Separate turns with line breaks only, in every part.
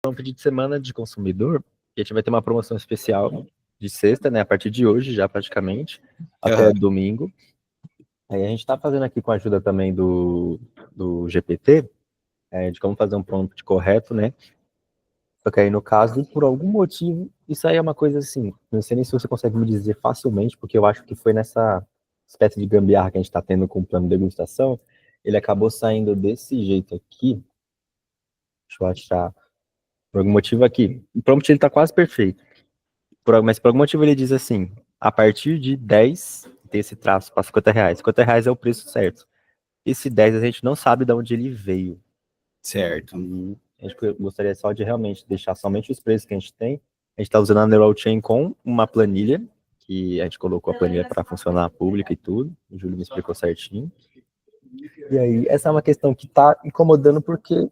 um pedido de semana de consumidor, e a gente vai ter uma promoção especial de sexta, né? A partir de hoje, já praticamente, até
Aham.
domingo. Aí a gente está fazendo aqui com a ajuda também do GPT, de como fazer um prompt correto, né? Só que aí, no caso, por algum motivo, isso aí é uma coisa assim, não sei nem se você consegue me dizer facilmente, porque eu acho que foi nessa espécie de gambiarra que a gente está tendo com o plano de degustação, ele acabou saindo desse jeito aqui. Deixa eu achar. Por algum motivo aqui. O prompt ele tá quase perfeito. Mas por algum motivo ele diz assim: a partir de 10 tem esse traço para R$ 50. R$ 50 é o preço certo. Esse 10 a gente não sabe de onde ele veio.
Certo.
E a gente gostaria só de realmente deixar somente os preços que a gente tem. A gente está usando a Neural Chain com uma planilha, que a gente colocou a planilha para funcionar pública e tudo. O Júlio me explicou certinho. E aí, essa é uma questão que está incomodando porque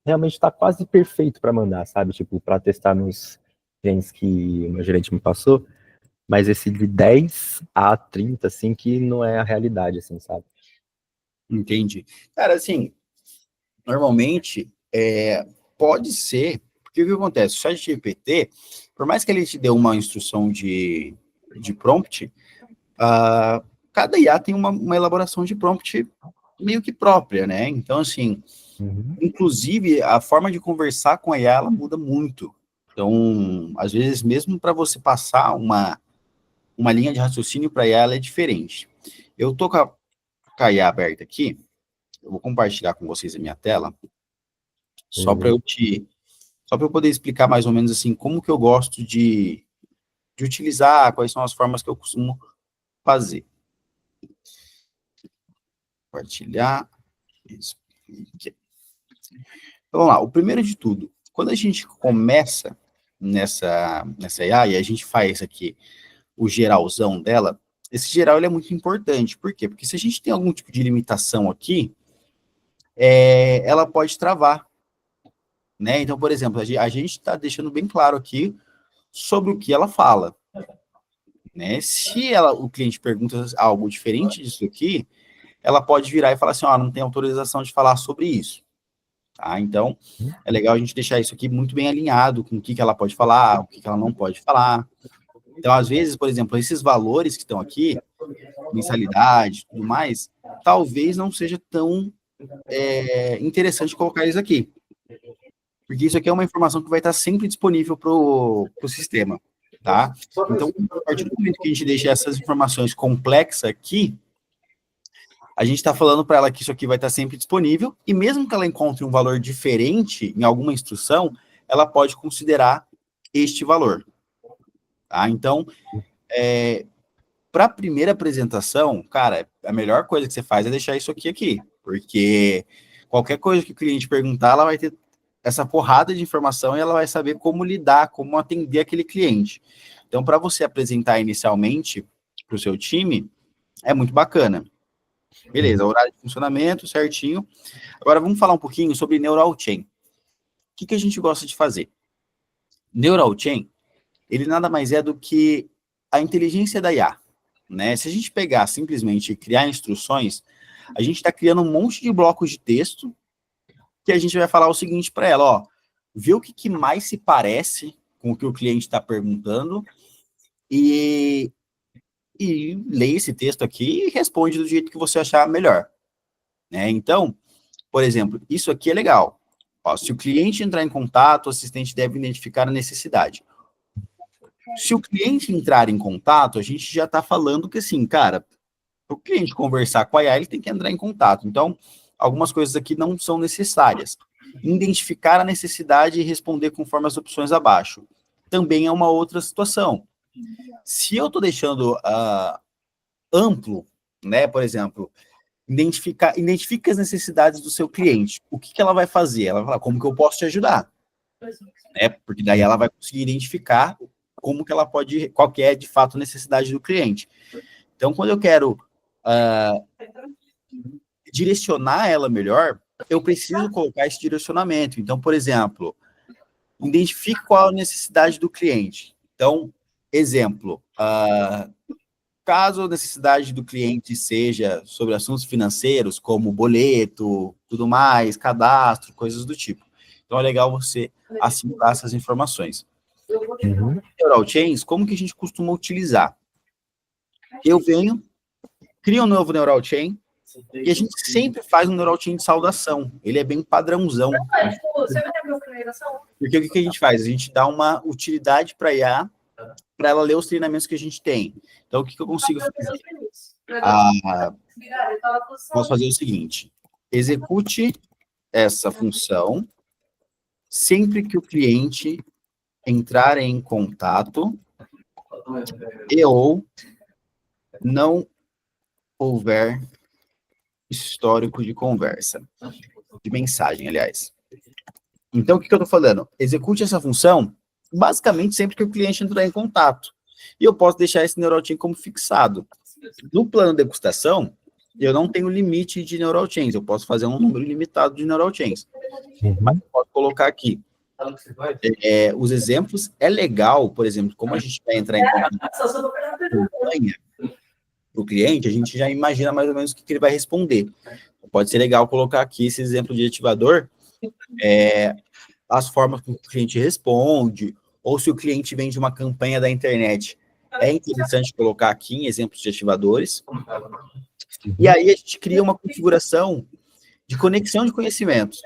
realmente está quase perfeito para mandar, sabe? Tipo, para testar nos genes que o meu gerente me passou. Mas esse de 10 a 30, assim, que não é a realidade, assim, sabe?
Entendi. Cara, assim, normalmente, pode ser, porque o que acontece? O ChatGPT, por mais que ele te dê uma instrução de prompt, cada IA tem uma elaboração de prompt meio que própria, né? Então, assim, inclusive, a forma de conversar com a IA, ela muda muito. Então, às vezes, mesmo para você passar uma linha de raciocínio para a IA, ela é diferente. Eu tô com a IA aberta aqui, eu vou compartilhar com vocês a minha tela, só para
Beleza.
só para eu poder explicar mais ou menos assim como que eu gosto de utilizar, quais são as formas que eu costumo fazer. Compartilhar. Isso. Então, vamos lá. O primeiro de tudo, quando a gente começa nessa IA e a gente faz aqui o geralzão dela, esse geral ele é muito importante. Por quê? Porque se a gente tem algum tipo de limitação aqui, ela pode travar, né? Então, por exemplo, a gente está deixando bem claro aqui sobre o que ela fala, né? Se o cliente pergunta algo diferente disso aqui, ela pode virar e falar assim, ó, não tem autorização de falar sobre isso, tá? Então, é legal a gente deixar isso aqui muito bem alinhado com o que ela pode falar, o que ela não pode falar. Então, às vezes, por exemplo, esses valores que estão aqui, mensalidade, tudo mais, talvez não seja tão interessante colocar eles aqui, porque isso aqui é uma informação que vai estar sempre disponível para o sistema, tá? Então, a partir do momento que a gente deixa essas informações complexas aqui, a gente está falando para ela que isso aqui vai estar sempre disponível, e mesmo que ela encontre um valor diferente em alguma instrução, ela pode considerar este valor, tá? Então, para a primeira apresentação, cara, a melhor coisa que você faz é deixar isso aqui, porque qualquer coisa que o cliente perguntar, ela vai ter essa porrada de informação e ela vai saber como lidar, como atender aquele cliente. Então, para você apresentar inicialmente para o seu time, é muito bacana. Beleza, horário de funcionamento, certinho. Agora, vamos falar um pouquinho sobre Neural Chain. O que a gente gosta de fazer? Neural Chain, ele nada mais é do que a inteligência da IA, né? Se a gente pegar simplesmente e criar instruções, a gente está criando um monte de blocos de texto que a gente vai falar o seguinte para ela, ó, vê o que mais se parece com o que o cliente está perguntando e lê esse texto aqui e responde do jeito que você achar melhor, né? Então, por exemplo, isso aqui é legal. Ó, se o cliente entrar em contato, o assistente deve identificar a necessidade. Se o cliente entrar em contato, a gente já está falando que, assim, cara, para o cliente conversar com a IA, ele tem que entrar em contato. Então, algumas coisas aqui não são necessárias. Identificar a necessidade e responder conforme as opções abaixo. Também é uma outra situação. Se eu estou deixando amplo, né, por exemplo, identifica as necessidades do seu cliente. O que ela vai fazer? Ela vai falar, como que eu posso te ajudar? Né? Porque daí ela vai conseguir identificar como que ela pode, qual que é de fato a necessidade do cliente. Então, quando eu quero direcionar ela melhor, eu preciso colocar esse direcionamento. Então, por exemplo, identifique qual a necessidade do cliente. Então, exemplo, caso a necessidade do cliente seja sobre assuntos financeiros, como boleto, tudo mais, cadastro, coisas do tipo. Então é legal você assimilar essas informações.
Uhum.
Neural Chains, como que a gente costuma utilizar? Eu venho, crio um novo Neural Chain, e a gente sempre faz um Neural Chain de saudação. Ele é bem padrãozão. Porque o que a gente faz? A gente dá uma utilidade para a IA, para ela ler os treinamentos que a gente tem. Então, o que eu consigo fazer? Posso fazer o seguinte: execute essa função sempre que o cliente entrar em contato e ou não houver histórico de conversa, de mensagem, aliás. Então, o que eu estou falando? Execute essa função basicamente sempre que o cliente entrar em contato. E eu posso deixar esse neural chain como fixado. No plano de degustação, eu não tenho limite de neural chains, eu posso fazer um número limitado de neural chains. Mas eu posso colocar aqui os exemplos. É legal, por exemplo, como a gente vai entrar em campanha para o cliente, a gente já imagina mais ou menos o que ele vai responder. Pode ser legal colocar aqui esse exemplo de ativador, as formas que o cliente responde, ou se o cliente vem de uma campanha da internet. É interessante colocar aqui em exemplos de ativadores. E aí a gente cria uma configuração de conexão de conhecimentos.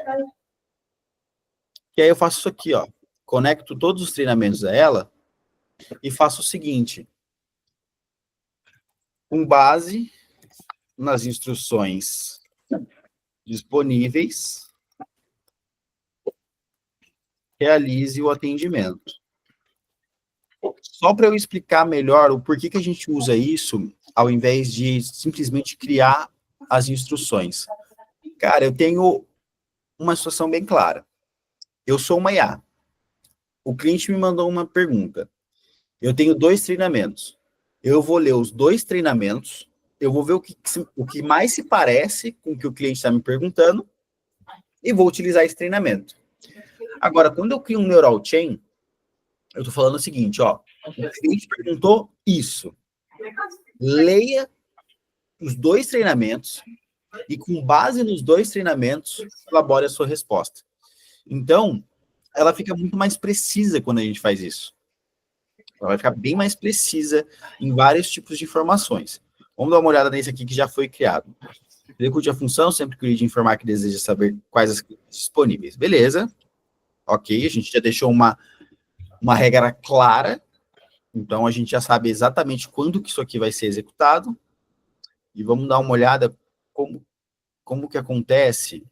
E aí eu faço isso aqui, ó. Conecto todos os treinamentos a ela e faço o seguinte. Com base nas instruções disponíveis, realize o atendimento. Só para eu explicar melhor o porquê que a gente usa isso, ao invés de simplesmente criar as instruções. Cara, eu tenho uma situação bem clara. Eu sou uma IA. O cliente me mandou uma pergunta. Eu tenho 2 treinamentos. Eu vou ler os 2 treinamentos, eu vou ver o que mais se parece com o que o cliente está me perguntando e vou utilizar esse treinamento. Agora, quando eu crio um neural chain, eu estou falando o seguinte, ó, o cliente perguntou isso. Leia os 2 treinamentos e, com base nos 2 treinamentos, elabore a sua resposta. Então, ela fica muito mais precisa quando a gente faz isso. Ela vai ficar bem mais precisa em vários tipos de informações. Vamos dar uma olhada nesse aqui que já foi criado. Execute a função sempre que o lead informar que deseja saber quais as disponíveis. Beleza. Ok, a gente já deixou uma regra clara. Então, a gente já sabe exatamente quando que isso aqui vai ser executado. E vamos dar uma olhada como que acontece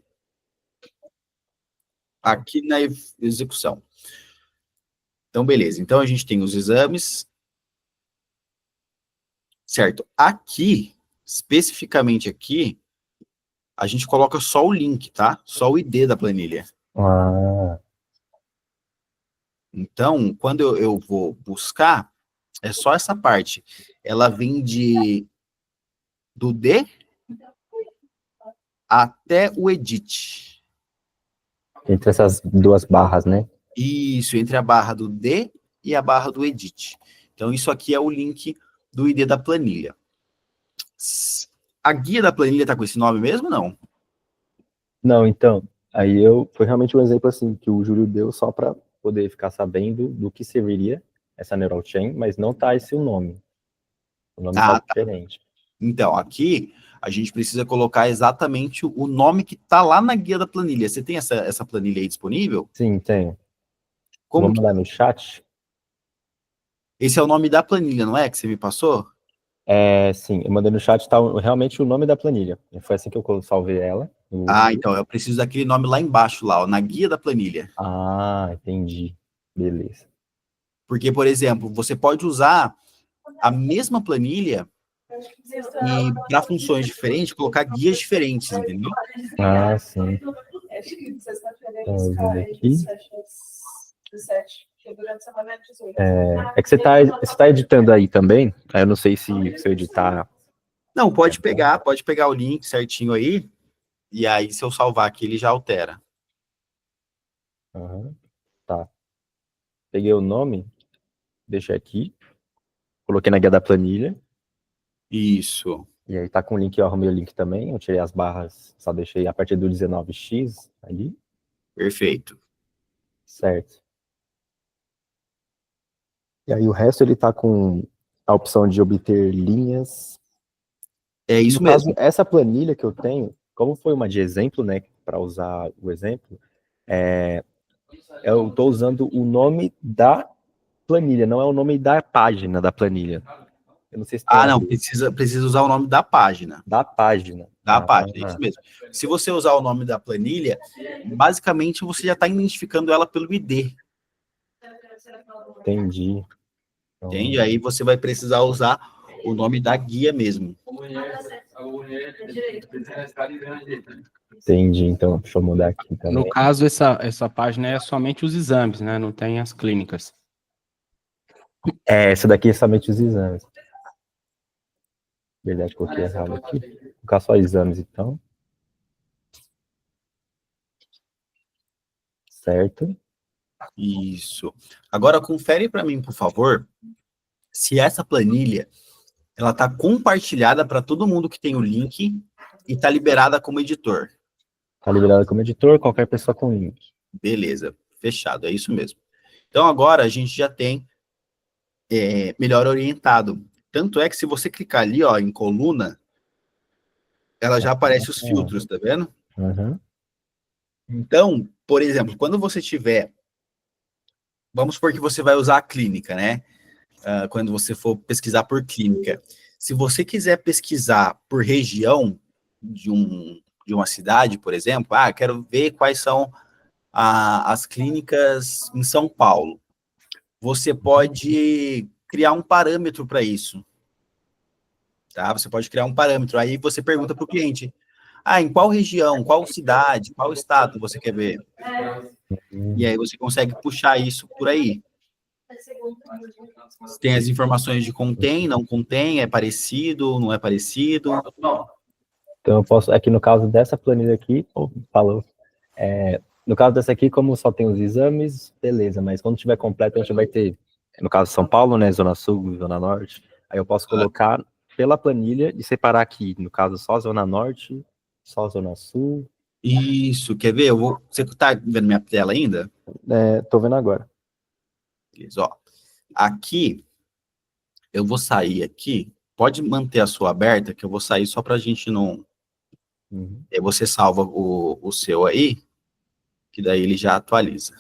aqui na execução. Então, beleza. Então, a gente tem os exames. Certo. Aqui, especificamente aqui, a gente coloca só o link, tá? Só o ID da planilha.
Ah.
Então, quando eu vou buscar, é só essa parte. Ela vem do D até o edit.
Entre essas 2 barras, né?
Isso, entre a barra do D e a barra do edit. Então, isso aqui é o link do ID da planilha. A guia da planilha tá com esse nome mesmo, não?
Não, então, aí foi realmente um exemplo assim, que o Júlio deu só para poder ficar sabendo do que serviria essa neural chain, mas não tá esse o nome. O nome tá diferente.
Então, aqui a gente precisa colocar exatamente o nome que tá lá na guia da planilha. Você tem essa planilha aí disponível?
Sim, tenho.
Como
Vamos lá no chat?
Esse é o nome da planilha, não é? Que você me passou?
Sim, eu mandei no chat, tá realmente o nome da planilha. Foi assim que eu salvei ela.
Então, eu preciso daquele nome lá embaixo, lá, ó, na guia da planilha.
Ah, entendi. Beleza.
Porque, por exemplo, você pode usar a mesma planilha e, para funções diferentes, colocar guias diferentes, entendeu?
Ah, sim. Vamos ver aqui. É que você tá editando aí também? Aí eu não sei se eu editar.
Não, pode pegar o link certinho aí, e aí se eu salvar aqui, ele já altera.
Uhum. Tá. Peguei o nome, deixei aqui, coloquei na guia da planilha.
Isso.
E aí tá com o link, eu arrumei o link também, eu tirei as barras, só deixei a partir do 19x ali.
Perfeito.
Certo. E aí o resto ele tá com a opção de obter linhas.
É
No
isso
caso,
mesmo.
essa planilha que eu tenho, como foi uma de exemplo, né, para usar o exemplo, eu estou usando o nome da planilha, não é o nome da página da planilha. Eu não sei se tem
Ah,
a
não,
ver.
precisa usar o nome da página.
Da página.
Da página, é isso mesmo. Se você usar o nome da planilha, basicamente você já está identificando ela pelo ID,
Entendi.
entende?
Então,
Aí você vai precisar usar o nome da guia mesmo.
entendi. Então, deixa eu mudar aqui
No
também.
caso, essa página é somente os exames, né? Não tem as clínicas.
Essa daqui é somente os exames. Verdade, coloquei errado aqui. Vou colocar só exames, então. Certo.
Isso. Agora confere para mim, por favor, se essa planilha ela está compartilhada para todo mundo que tem o link e está liberada como editor.
Tá liberado como editor, qualquer pessoa com link.
Beleza, fechado, é isso mesmo. Então agora a gente já tem melhor orientado. Tanto é que se você clicar ali, ó, em coluna, ela já aparece os filtros, tá vendo?
Uhum.
Então, por exemplo, quando você tiver, vamos supor que você vai usar a clínica, né? Quando você for pesquisar por clínica. Se você quiser pesquisar por região de uma cidade, por exemplo, quero ver quais são as clínicas em São Paulo. Você pode criar um parâmetro para isso, tá? Você pode criar um parâmetro. Aí você pergunta para o cliente, em qual região, qual cidade, qual estado você quer ver? E aí você consegue puxar isso por aí. Tem as informações de contém, não contém, é parecido, não é parecido.
Então eu posso, aqui no caso dessa planilha aqui, falou. No caso dessa aqui, como só tem os exames, beleza, mas quando tiver completo, a gente vai ter, no caso de São Paulo, né, Zona Sul, Zona Norte, aí eu posso colocar pela planilha e separar aqui, no caso só Zona Norte, só Zona Sul.
Isso, quer ver? Você tá vendo minha tela ainda?
Tô vendo agora.
Beleza, ó. Aqui, eu vou sair aqui. Pode manter a sua aberta, que eu vou sair só pra gente não...
Uhum.
Aí você salva o seu aí, que daí ele já atualiza.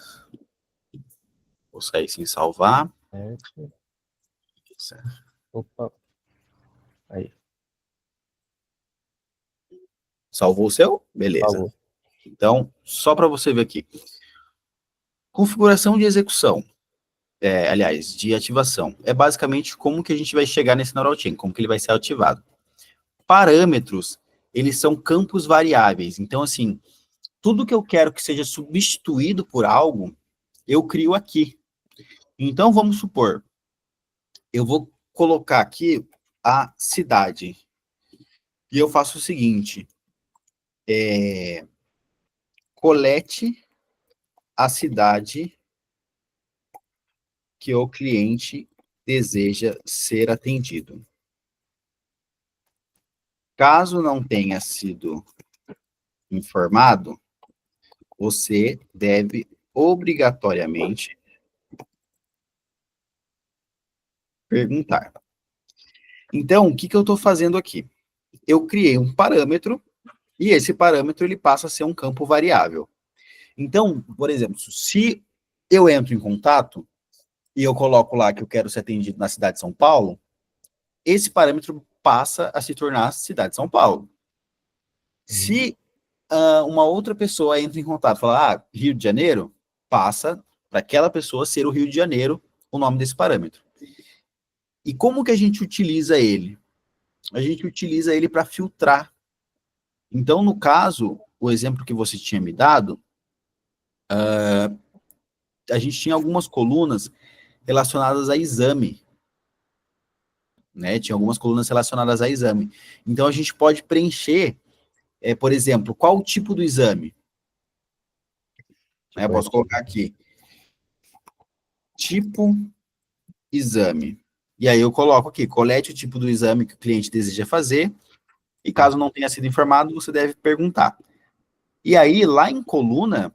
Vou sair sem salvar.
Certo. Opa. Aí.
Salvou o seu? Beleza.
Salvou.
Então, só para você ver aqui. Configuração de execução. Aliás, de ativação. É basicamente como que a gente vai chegar nesse neural chain, como que ele vai ser ativado. Parâmetros, eles são campos variáveis. Então, assim, tudo que eu quero que seja substituído por algo, eu crio aqui. Então, vamos supor, eu vou colocar aqui a cidade. E eu faço o seguinte, colete a cidade que o cliente deseja ser atendido. Caso não tenha sido informado, você deve obrigatoriamente perguntar. Então, o que eu estou fazendo aqui? Eu criei um parâmetro e esse parâmetro ele passa a ser um campo variável. Então, por exemplo, se eu entro em contato e eu coloco lá que eu quero ser atendido na cidade de São Paulo, esse parâmetro passa a se tornar a cidade de São Paulo. Se uma outra pessoa entra em contato e fala, Rio de Janeiro, passa para aquela pessoa ser o Rio de Janeiro o nome desse parâmetro. E como que a gente utiliza ele? A gente utiliza ele para filtrar. Então, no caso, o exemplo que você tinha me dado, a gente tinha algumas colunas relacionadas a exame, né? Tinha algumas colunas relacionadas a exame. Então, a gente pode preencher, por exemplo, qual o tipo do exame? Eu posso colocar aqui, tipo exame. E aí eu coloco aqui, colete o tipo do exame que o cliente deseja fazer, e caso não tenha sido informado, você deve perguntar. E aí, lá em coluna,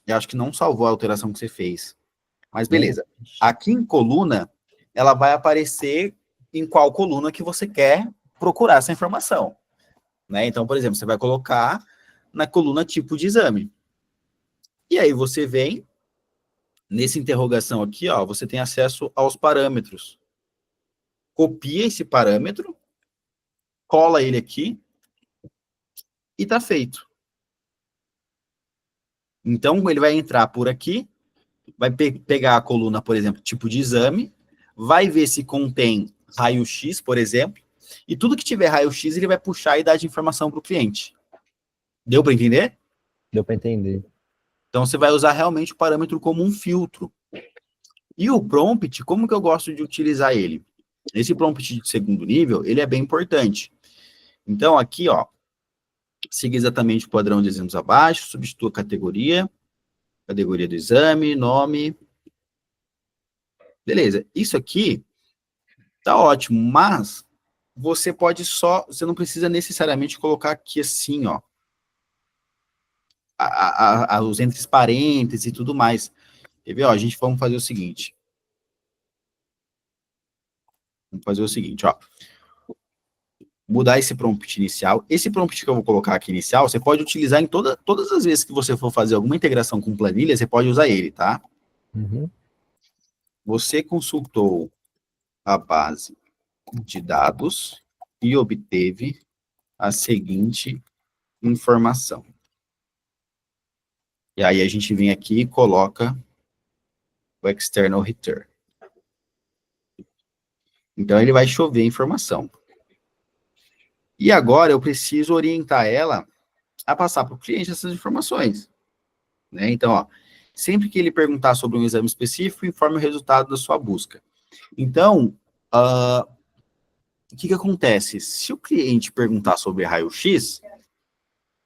Eu acho que não salvou a alteração que você fez. Mas beleza. Aqui em coluna, ela vai aparecer em qual coluna que você quer procurar essa informação. Né? Então, por exemplo, você vai colocar na coluna tipo de exame. E aí você vem, nessa interrogação aqui, ó, você tem acesso aos parâmetros. Copia esse parâmetro, cola ele aqui e tá feito. Então, ele vai entrar por aqui, vai pegar a coluna, por exemplo, tipo de exame, vai ver se contém raio-x, por exemplo, e tudo que tiver raio-x, ele vai puxar e dar de informação para o cliente. Deu para entender?
Deu para entender.
Então, você vai usar realmente o parâmetro como um filtro. E o prompt, como que eu gosto de utilizar ele? Esse prompt de segundo nível, ele é bem importante. Então, aqui, ó, siga exatamente o padrão de exemplos abaixo, substitua a categoria do exame, nome. Beleza, isso aqui tá ótimo, mas você pode você não precisa necessariamente colocar aqui assim, ó, os entre parênteses e tudo mais. Quer ver, ó, vamos fazer o seguinte. Vamos fazer o seguinte, ó. Mudar esse prompt inicial. Esse prompt que eu vou colocar aqui inicial, você pode utilizar em todas as vezes que você for fazer alguma integração com planilha, você pode usar ele, tá?
Uhum.
Você consultou a base de dados e obteve a seguinte informação. E aí a gente vem aqui e coloca o external return. Então ele vai chover informação. E agora eu preciso orientar ela a passar para o cliente essas informações. Né? Então, ó, sempre que ele perguntar sobre um exame específico, informe o resultado da sua busca. Então, o que acontece? Se o cliente perguntar sobre raio-x,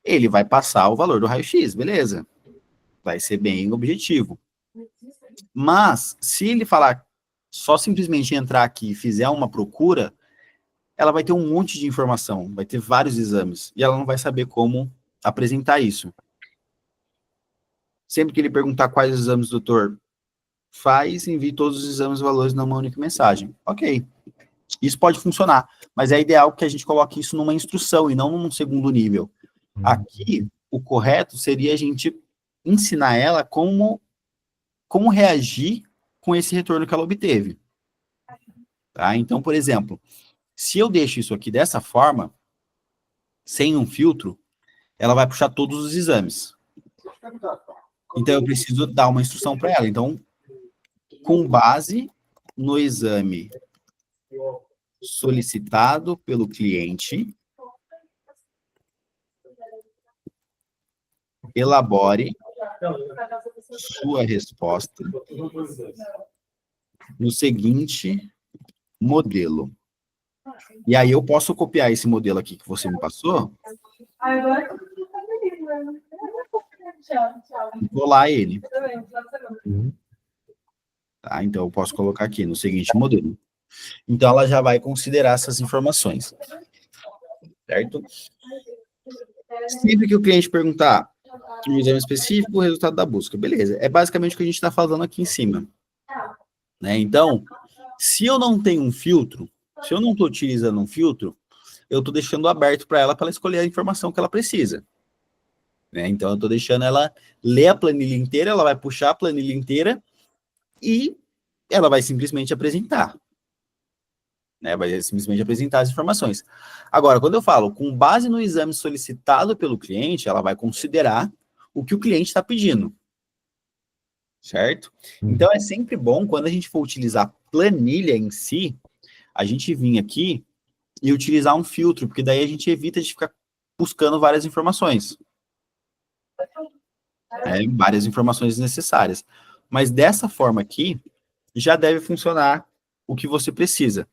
ele vai passar o valor do raio-x, beleza? Vai ser bem objetivo. Mas, se ele falar, só simplesmente entrar aqui e fizer uma procura, ela vai ter um monte de informação, vai ter vários exames, e ela não vai saber como apresentar isso. Sempre que ele perguntar quais exames o doutor faz, envie todos os exames e valores numa única mensagem. Ok, isso pode funcionar, mas é ideal que a gente coloque isso numa instrução e não num segundo nível. Aqui, o correto seria a gente ensinar ela como reagir com esse retorno que ela obteve. Tá? Então, por exemplo, se eu deixo isso aqui dessa forma, sem um filtro, ela vai puxar todos os exames. Então, eu preciso dar uma instrução para ela. Então, com base no exame solicitado pelo cliente, elabore sua resposta no seguinte modelo. E aí eu posso copiar esse modelo aqui que você me passou e colar ele. Tá? Então, eu posso colocar aqui no seguinte modelo. Então, ela já vai considerar essas informações. Certo? Sempre que o cliente perguntar um exame específico, o resultado da busca. Beleza. É basicamente o que a gente está falando aqui em cima. Né? Então, se eu não tenho um filtro, se eu não estou utilizando um filtro, eu estou deixando aberto para ela escolher a informação que ela precisa. Né? Então, eu estou deixando ela ler a planilha inteira, ela vai puxar a planilha inteira e ela vai simplesmente apresentar. Né? Vai simplesmente apresentar as informações. Agora, quando eu falo com base no exame solicitado pelo cliente, ela vai considerar o que o cliente está pedindo. Certo? Então, é sempre bom, quando a gente for utilizar planilha em si, a gente vir aqui e utilizar um filtro, porque daí a gente evita de ficar buscando várias informações. Várias informações necessárias. Mas dessa forma aqui, já deve funcionar o que você precisa.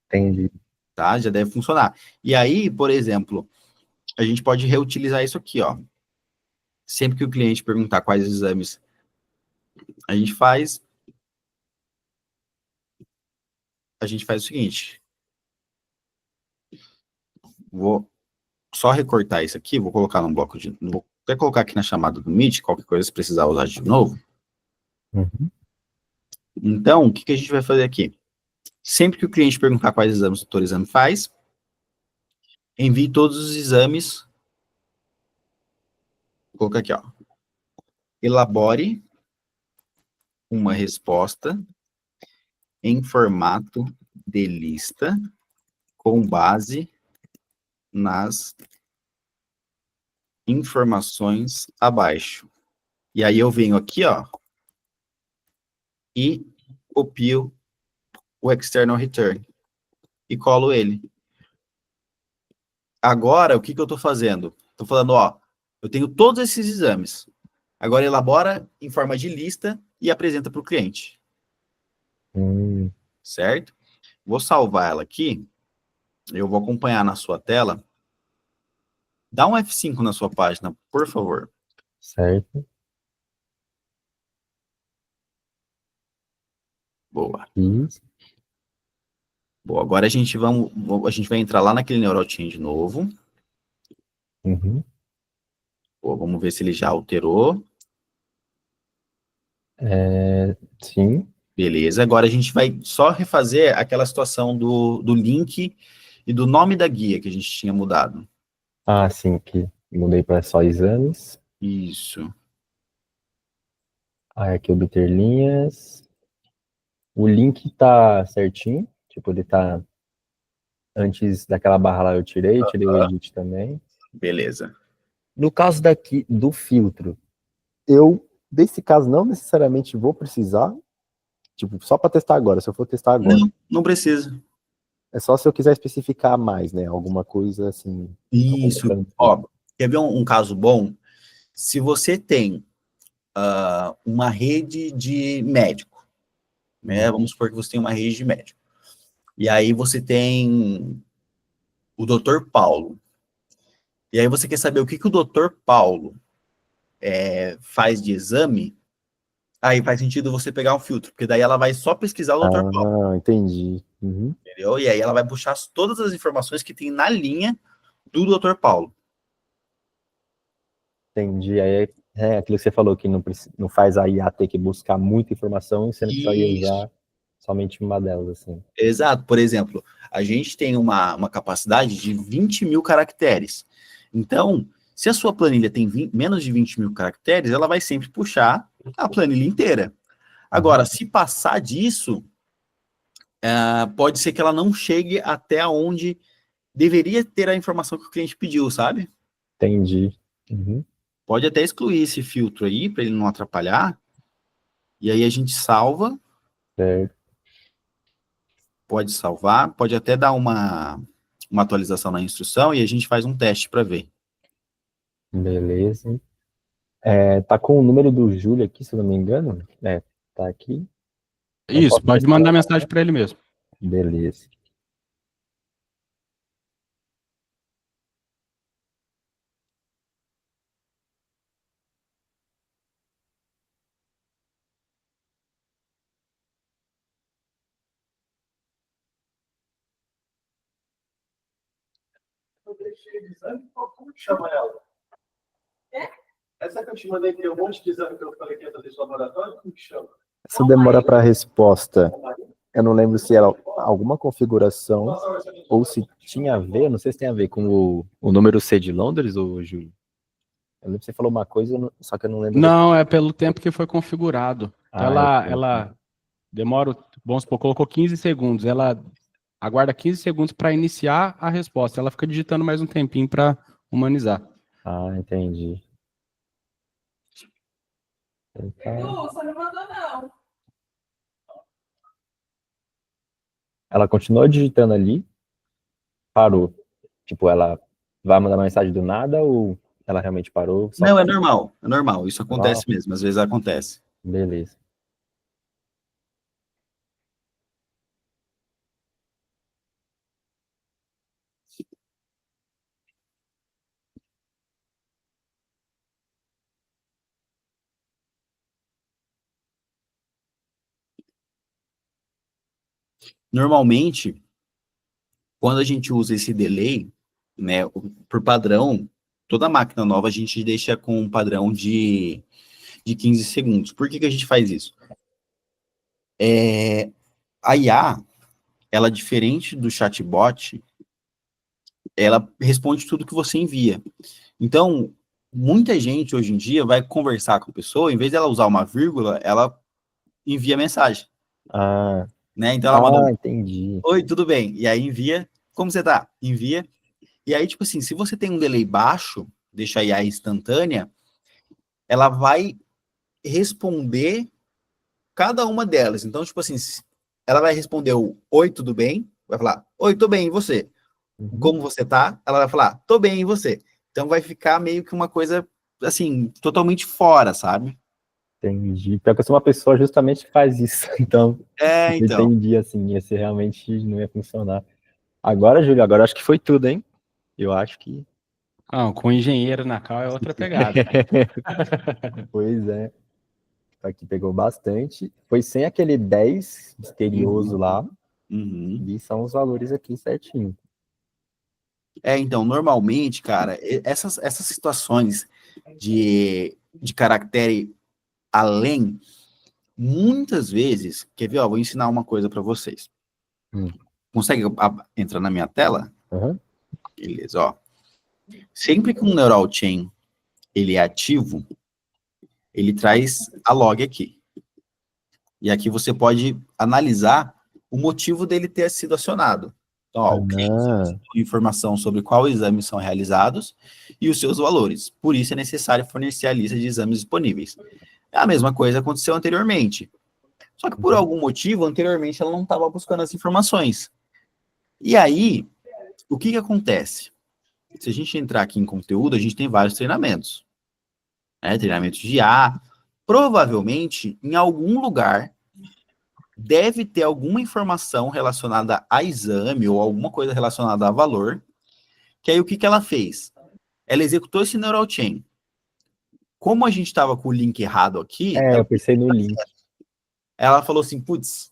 Entendi.
Tá? Já deve funcionar. E aí, por exemplo, a gente pode reutilizar isso aqui, ó. Sempre que o cliente perguntar quais exames a gente faz o seguinte. Vou só recortar isso aqui, vou colocar num bloco de... Vou até colocar aqui na chamada do Meet, qualquer coisa, se precisar usar de novo.
Uhum.
Então, o que, que a gente vai fazer aqui? Sempre que o cliente perguntar quais exames o doutor exame faz, envie todos os exames. Vou colocar aqui, ó. Elabore uma resposta em formato de lista com base nas informações abaixo. E aí eu venho aqui, ó, e copio o external return e colo ele. Agora, o que que eu estou fazendo? Estou falando, ó, eu tenho todos esses exames. Agora elabora em forma de lista e apresenta para o cliente. Certo? Vou salvar ela aqui. Eu vou acompanhar na sua tela. Dá um F5 na sua página, por favor.
Certo.
Boa.
Isso.
Boa. Agora a gente vai entrar lá naquele NeuralChain de novo.
Uhum.
Boa, vamos ver se ele já alterou.
Sim.
Beleza. Agora a gente vai só refazer aquela situação do link e do nome da guia que a gente tinha mudado.
Ah, sim, que mudei para só exames.
Isso.
Aí aqui obter linhas. O link tá certinho. Tipo, ele tá antes daquela barra lá eu tirei o edit também.
Beleza.
No caso daqui do filtro, desse caso não necessariamente vou precisar, tipo, só para testar agora, se eu for testar agora.
Não, não precisa.
É só se eu quiser especificar mais, né? Alguma coisa assim.
Isso. Ó, quer ver um caso bom? Se você tem uma rede de médico, né? Vamos supor que você tem uma rede de médico. E aí você tem o Dr. Paulo. E aí você quer saber o que, que o Dr. Paulo faz de exame, aí faz sentido você pegar um filtro, porque daí ela vai só pesquisar o Dr. Paulo,
Ah, entendi. Uhum.
entendeu? E aí ela vai puxar todas as informações que tem na linha do Dr. Paulo.
Entendi. Aí é aquilo que você falou, que não faz a IA ter que buscar muita informação, sendo que só ia
Isso.
usar somente uma delas, assim.
Exato. Por exemplo, a gente tem uma capacidade de 20 mil caracteres. Então, se a sua planilha tem menos de 20 mil caracteres, ela vai sempre puxar a planilha inteira. Agora, se passar disso, pode ser que ela não chegue até onde deveria ter a informação que o cliente pediu, sabe?
Entendi. Uhum.
Pode até excluir esse filtro aí, para ele não atrapalhar. E aí a gente salva,
Certo.
pode salvar, pode até dar uma atualização na instrução e a gente faz um teste para ver.
Beleza. Tá com o número do Júlio aqui, se eu não me engano. Tá aqui. Eu
Isso,
posso
pode
testar.
mandar mensagem para ele mesmo.
Beleza.
Eu deixei de exame, como que chama ela? Essa que eu te mandei tem um monte de exame que eu falei que ia fazer de laboratório, como que chama?
Essa demora para resposta, eu não lembro se era alguma configuração ou se tinha a ver, não sei se tem a ver com o número C de Londres, ou Júlio. Eu lembro que você falou uma coisa, só que eu não lembro.
Não, é pelo tempo que foi configurado.
Ah,
Ela demora, vamos supor, colocou 15 segundos. Ela aguarda 15 segundos para iniciar a resposta. Ela fica digitando mais um tempinho para humanizar.
Entendi.
Você não mandou, não.
Ela continuou digitando ali, parou. Tipo, ela vai mandar mensagem do nada ou ela realmente parou?
Não, é normal, isso acontece
Ah,
mesmo, às vezes acontece.
beleza.
Normalmente, quando a gente usa esse delay, né, por padrão, Toda máquina nova a gente deixa com um padrão de 15 segundos. Por que a gente faz isso? A IA, ela diferente do chatbot, ela responde tudo que você envia. Então, muita gente hoje em dia vai conversar com a pessoa, em vez dela usar uma vírgula, ela envia mensagem,
Ah,
né? Então ela manda,
entendi.
oi, tudo bem? E aí envia, como você tá? Envia. E aí, tipo assim, se você tem um delay baixo, deixa a IA instantânea, ela vai responder cada uma delas. Então, tipo assim, ela vai responder o oi, tudo bem? Vai falar, oi, tô bem, e você?
Uhum.
Como você tá? Ela vai falar, tô bem, e você? Então vai ficar meio que uma coisa, assim, totalmente fora, sabe?
Entendi. Pior que eu sou uma pessoa justamente que faz isso. Então, eu
Então.
entendi, assim, esse realmente não ia funcionar. Agora, Júlio, agora acho que foi tudo, hein? Eu acho que.
Não, com engenheiro na cal é outra pegada.
Pois é. Aqui pegou bastante. Foi sem aquele 10 misterioso lá.
Uhum.
E são os valores aqui certinho.
Então, normalmente, cara, essas situações de caractere além, muitas vezes, quer ver, ó, vou ensinar uma coisa para vocês.
Hum.
Consegue entrar na minha tela?
Uhum.
Beleza, ó. Sempre que um neural chain ele é ativo, ele traz a log aqui. E aqui você pode analisar o motivo dele ter sido acionado. Então, ó, o cliente solicitou informação sobre qual exames são realizados e os seus valores. Por isso é necessário fornecer a lista de exames disponíveis. A mesma coisa aconteceu anteriormente. Só que por algum motivo, anteriormente, ela não estava buscando as informações. E aí, o que acontece? Se a gente entrar aqui em conteúdo, a gente tem vários treinamentos. Treinamentos de IA. Provavelmente, em algum lugar, deve ter alguma informação relacionada a exame ou alguma coisa relacionada a valor. Que aí, o que ela fez? Ela executou esse neural chain. Como a gente estava com o link errado aqui,
Eu pensei no link.
ela falou assim, putz,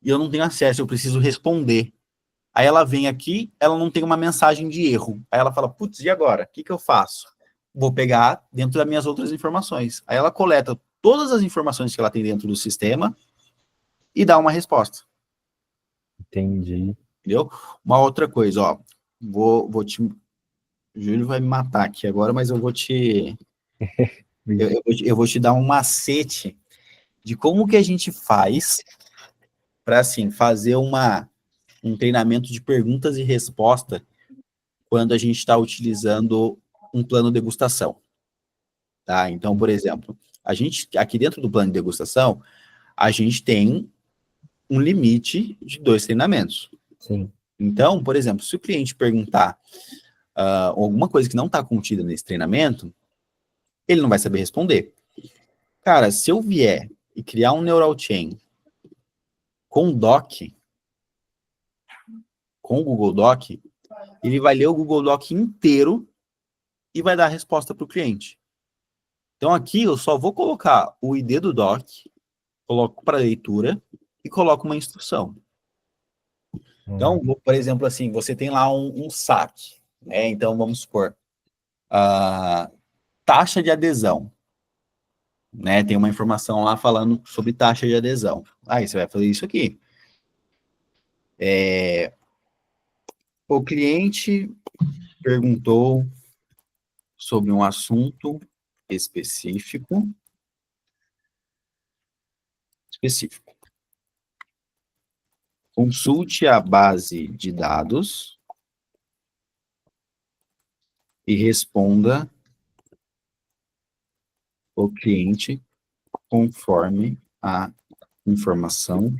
eu não tenho acesso, eu preciso responder. Aí ela vem aqui, ela não tem uma mensagem de erro. Aí ela fala, putz, e agora? O que eu faço? Vou pegar dentro das minhas outras informações. Aí ela coleta todas as informações que ela tem dentro do sistema e dá uma resposta.
Entendi.
Entendeu? Uma outra coisa, ó. Vou te... O Júlio vai me matar aqui agora, mas eu vou te... eu vou te dar um macete de como que a gente faz para, assim, fazer um treinamento de perguntas e resposta quando a gente está utilizando um plano de degustação. Tá? Então, por exemplo, a gente, aqui dentro do plano de degustação, a gente tem um limite de 2 treinamentos.
Sim.
Então, por exemplo, se o cliente perguntar alguma coisa que não está contida nesse treinamento, ele não vai saber responder. Cara, se eu vier e criar um neural chain com Doc, com o Google Doc, ele vai ler o Google Doc inteiro e vai dar a resposta para o cliente. Então aqui eu só vou colocar o ID do Doc, coloco para leitura e coloco uma instrução. Então, por exemplo, assim, você tem lá um saque, né? Então vamos supor, taxa de adesão, né? Tem uma informação lá falando sobre taxa de adesão. Aí você vai fazer isso aqui. O cliente perguntou sobre um assunto específico. Consulte a base de dados e responda o cliente conforme a informação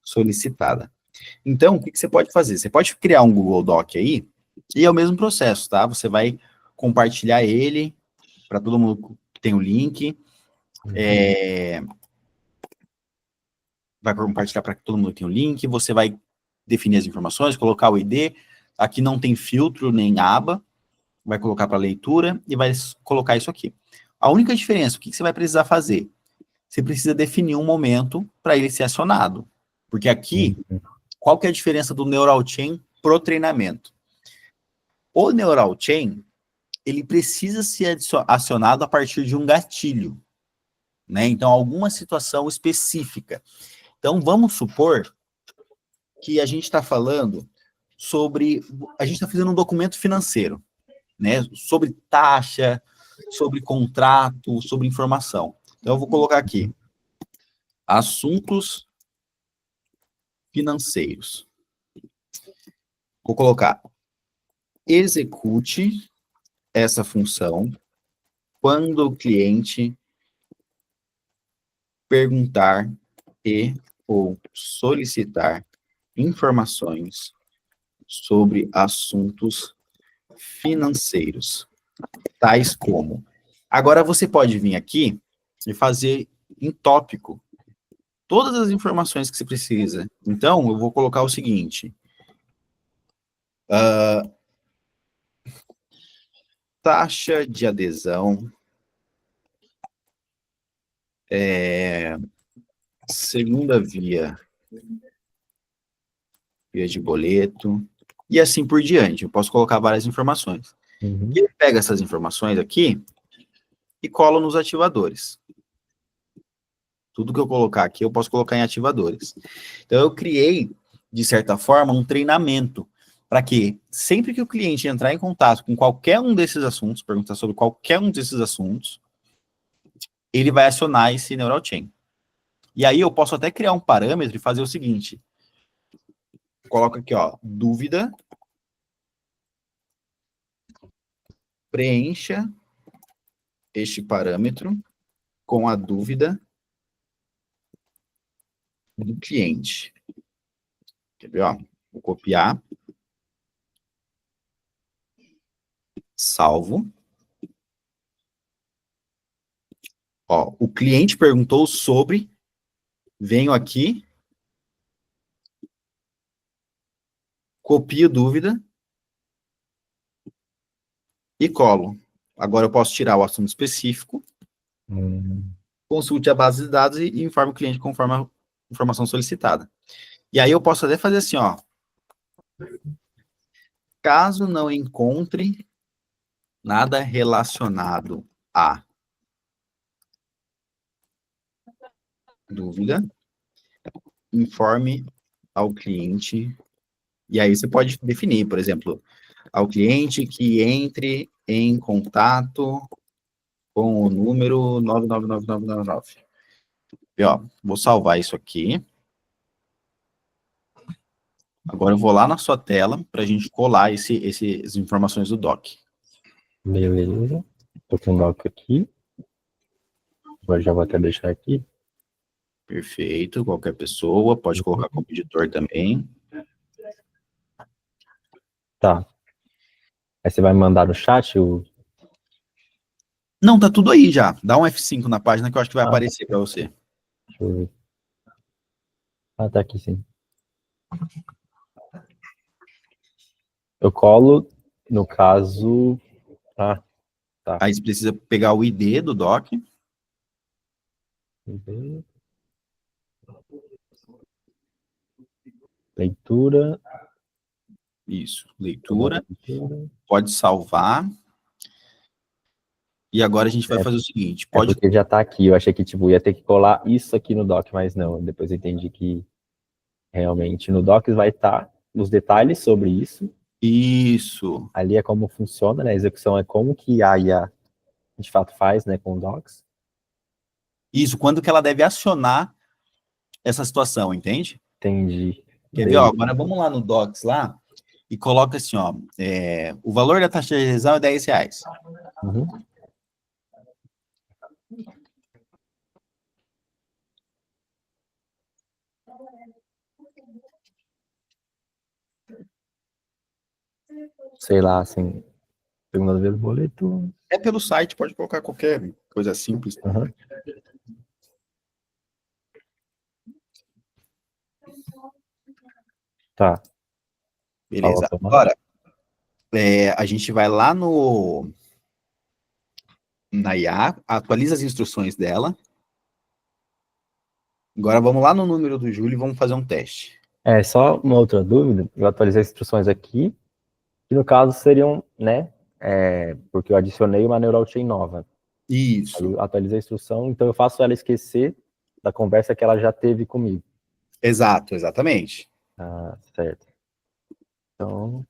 solicitada. Então, o que você pode fazer? Você pode criar um Google Doc aí, e é o mesmo processo, tá? Você vai compartilhar ele para todo mundo que tem o link. Vai compartilhar para todo mundo que tem o link. Você vai definir as informações, colocar o ID. Aqui não tem filtro nem aba. Vai colocar para leitura e vai colocar isso aqui. A única diferença, o que você vai precisar fazer? Você precisa definir um momento para ele ser acionado. Porque aqui, qual que é a diferença do Neural Chain pro treinamento? O Neural Chain, ele precisa ser acionado a partir de um gatilho, né? Então, alguma situação específica. Então, vamos supor que a gente está falando sobre... A gente está fazendo um documento financeiro, né? Sobre taxa, sobre contrato, sobre informação. Então, eu vou colocar aqui. Assuntos financeiros. Vou colocar execute essa função quando o cliente perguntar e ou solicitar informações sobre assuntos financeiros, tais como... Agora você pode vir aqui e fazer em tópico todas as informações que você precisa. Então, eu vou colocar o seguinte. Taxa de adesão, segunda via de boleto, e assim por diante. Eu posso colocar várias informações.
Uhum.
E ele pega essas informações aqui e cola nos ativadores. Tudo que eu colocar aqui, eu posso colocar em ativadores. Então, eu criei, de certa forma, um treinamento para que, sempre que o cliente entrar em contato com qualquer um desses assuntos, perguntar sobre qualquer um desses assuntos, ele vai acionar esse Neural Chain. E aí, eu posso até criar um parâmetro e fazer o seguinte. Coloco aqui, ó, dúvida. Preencha este parâmetro com a dúvida do cliente. Quer ver, ó? Vou copiar. Salvo. Ó, o cliente perguntou sobre, venho aqui, copio dúvida e colo. Agora eu posso tirar o assunto específico, consulte a base de dados e informe o cliente conforme a informação solicitada. E aí eu posso até fazer assim, ó. Caso não encontre nada relacionado a dúvida, informe ao cliente. E aí você pode definir, por exemplo, ao cliente que entre em contato com o número 999999. E, ó, vou salvar isso aqui. Agora eu vou lá na sua tela para a gente colar essas informações do doc.
Beleza. Tô com o doc aqui. Agora já vou até deixar aqui.
Perfeito. Qualquer pessoa pode colocar como editor também.
Tá. Aí você vai me mandar no chat o...
Não, tá tudo aí já. Dá um F5 na página que eu acho que vai aparecer para você.
Deixa eu ver. Ah, tá aqui sim. Eu colo, no caso... Ah, tá.
Aí você precisa pegar o ID do doc.
Leitura.
Isso, leitura. Pode salvar. E agora a gente vai fazer o seguinte. Pode...
porque já tá aqui. Eu achei que tipo, ia ter que colar isso aqui no doc, mas não. Depois eu entendi que realmente no doc vai estar os detalhes sobre isso.
Isso.
Ali é como funciona, né? A execução é como que a IA de fato faz, né, com o docs.
Isso, quando que ela deve acionar essa situação, entende?
Entendi.
Quer ver, ó, agora vamos lá no docs lá e coloca assim, ó, o valor da taxa de adesão é R$10.
Uhum. Sei lá, assim, segunda vez do boleto.
É pelo site, pode colocar qualquer coisa simples.
Uhum. Tá.
Beleza. Agora, a gente vai lá na IA, atualiza as instruções dela. Agora vamos lá no número do Júlio e vamos fazer um teste.
Só uma outra dúvida. Eu atualizei as instruções aqui, que no caso seriam, né, porque eu adicionei uma neural chain nova. Aí
Isso,
eu atualizei a instrução, então eu faço ela esquecer da conversa que ela já teve comigo.
exato, exatamente.
Ah, certo. Então,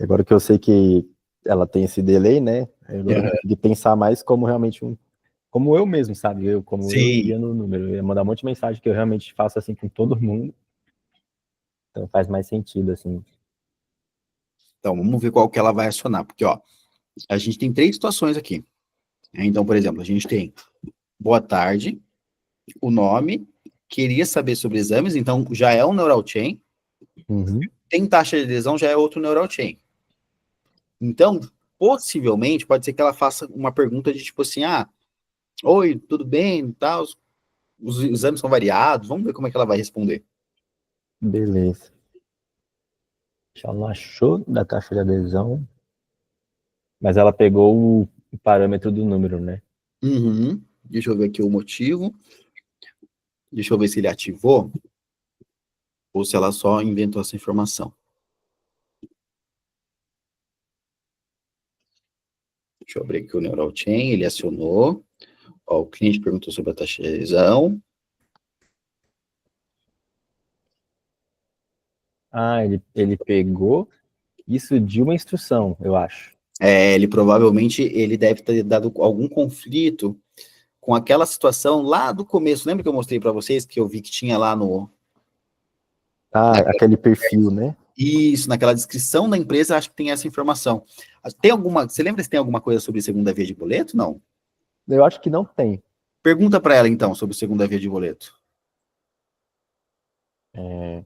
agora que eu sei que ela tem esse delay, né? Agora eu vou
Aham.
conseguir pensar mais como realmente como eu mesmo, sabe? Como eu
Sim.
iria no número. Eu ia mandar um monte de mensagem que eu realmente faço assim com todo mundo. Então faz mais sentido, assim.
Então, vamos ver qual que ela vai acionar, porque, ó, a gente tem 3 situações aqui. Então, por exemplo, a gente tem boa tarde, o nome, queria saber sobre exames, então já é um neural chain.
Uhum.
Tem taxa de adesão, já é outro neural chain. Então, possivelmente, pode ser que ela faça uma pergunta de tipo assim, oi, tudo bem, tal, os exames são variados, vamos ver como é que ela vai responder.
Beleza. Ela não achou da taxa de adesão, mas ela pegou o parâmetro do número, né?
Uhum. Deixa eu ver aqui o motivo. Deixa eu ver se ele ativou ou se ela só inventou essa informação. Deixa eu abrir aqui o Neural Chain, ele acionou. Ó, o cliente perguntou sobre a taxa de adesão.
Ah, ele pegou isso de uma instrução, eu acho.
Ele provavelmente ele deve ter dado algum conflito com aquela situação lá do começo. Lembra que eu mostrei para vocês que eu vi que tinha lá no
Ah,
naquela,
aquele perfil, né?
isso, naquela descrição da empresa, acho que tem essa informação. Tem alguma, você lembra se tem alguma coisa sobre segunda via de boleto? Não.
Eu acho que não tem.
Pergunta para ela então sobre segunda via de boleto.
É,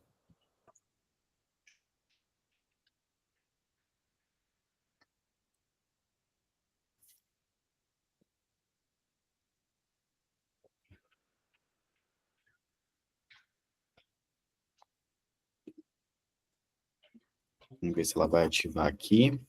Vamos ver se ela vai ativar aqui.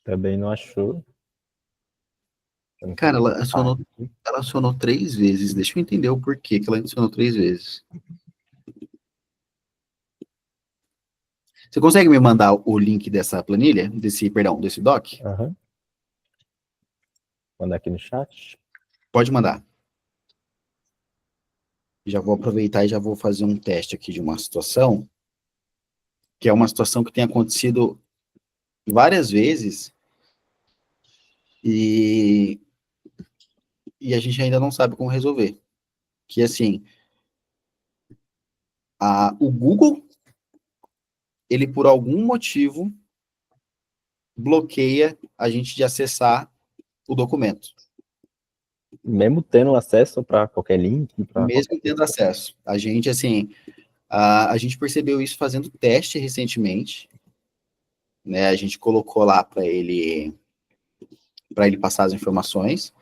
também não achou. Eu não
Cara,
sei. Ah, aqui.
ela acionou 3 vezes. Deixa eu entender o porquê que ela acionou 3 vezes. Você consegue me mandar o link dessa planilha? Desse doc?
Aham. Mandar aqui no chat.
Pode mandar. Já vou aproveitar e já vou fazer um teste aqui de uma situação, que é uma situação que tem acontecido várias vezes e, e a gente ainda não sabe como resolver. Que assim, o Google, ele por algum motivo bloqueia a gente de acessar o documento,
Mesmo tendo acesso para qualquer link, para qualquer
mesmo tendo
coisa.
acesso. A gente, assim, a gente percebeu isso fazendo teste recentemente, né? A gente colocou lá para ele passar as informações.